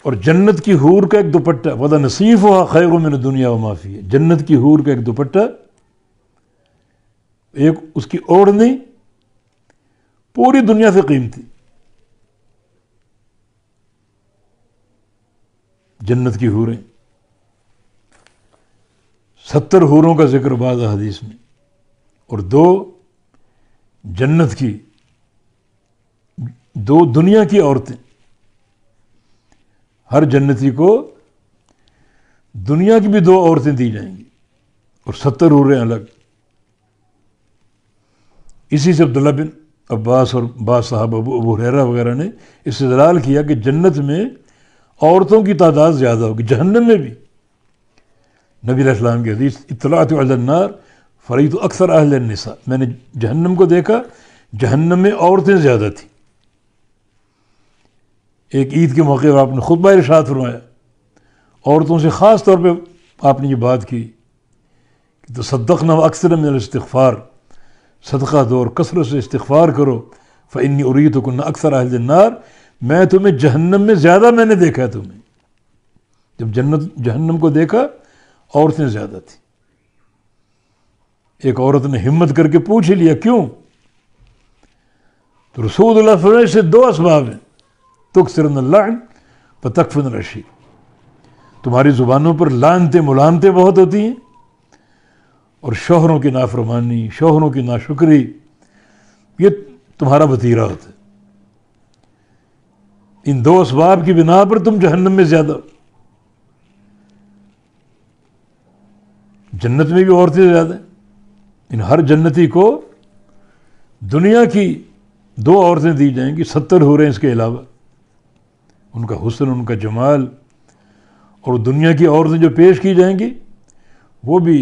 اور جنت کی حور کا ایک دوپٹہ وَذَا نَصِيفُهَا خَيْرٌ مِّنَ الدُّنْيَا وَمَا فِيهَا، جنت کی حور کا ایک دوپٹہ، ایک اس کی اوڑھنی پوری دنیا سے قیمتی. جنت کی حوریں، 70 حوروں کا ذکر بعض احادیث میں، اور 2 جنت کی، 2 دنیا کی عورتیں. ہر جنتی کو دنیا کی بھی 2 عورتیں دی جائیں گی اور 70 حوریں الگ. اسی سے عبداللہ بن عباس اور بعض صحابہ ابو ہریرہ وغیرہ نے استدلال کیا کہ جنت میں عورتوں کی تعداد زیادہ ہوگی، جہنم میں بھی. نبی علیہ السلام کی حدیث، اطلعت علی النار فرأیت اکثر اہل النساء، میں نے جہنم کو دیکھا، جہنم میں عورتیں زیادہ تھیں. ایک عید کے موقع پر آپ نے خطبہ ارشاد فرمایا، عورتوں سے خاص طور پہ آپ نے یہ بات کی کہ تصدقنا اکثر من الاستغفار، صدقہ دو اور کثرت سے استغفار کرو، فإنی اریتکن اکثر اہل النار، میں تمہیں جہنم میں زیادہ میں نے دیکھا ہے تمہیں. جب جہنم کو دیکھا عورتیں زیادہ تھیں. ایک عورت نے ہمت کر کے پوچھ ہی لیا کیوں؟ تو رسول اللہ صلی اللہ علیہ وسلم سے 2 اسباب ہیں، تکثرن اللعن وتکفرن العشیر، تمہاری زبانوں پر لعنتیں ملامتیں بہت ہوتی ہیں، اور شوہروں کی نافرمانی، شوہروں کی ناشکری، یہ تمہارا وتیرہ ہوتا ہے. ان 2 اسباب کی بنا پر تم جہنم میں زیادہ. جنت میں بھی عورتیں زیادہ ہیں. ان ہر جنتی کو دنیا کی 2 عورتیں دی جائیں گی، 70 حوریں اس کے علاوہ. ان کا حسن، ان کا جمال، اور دنیا کی عورتیں جو پیش کی جائیں گی وہ بھی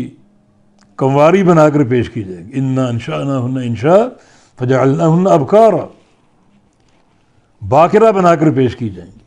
کنواری بنا کر پیش کی جائیں گی. انا انشأناہن انشاء فجعلناہن ابکارا، باکرہ بنا کر پیش کی جائیں گی.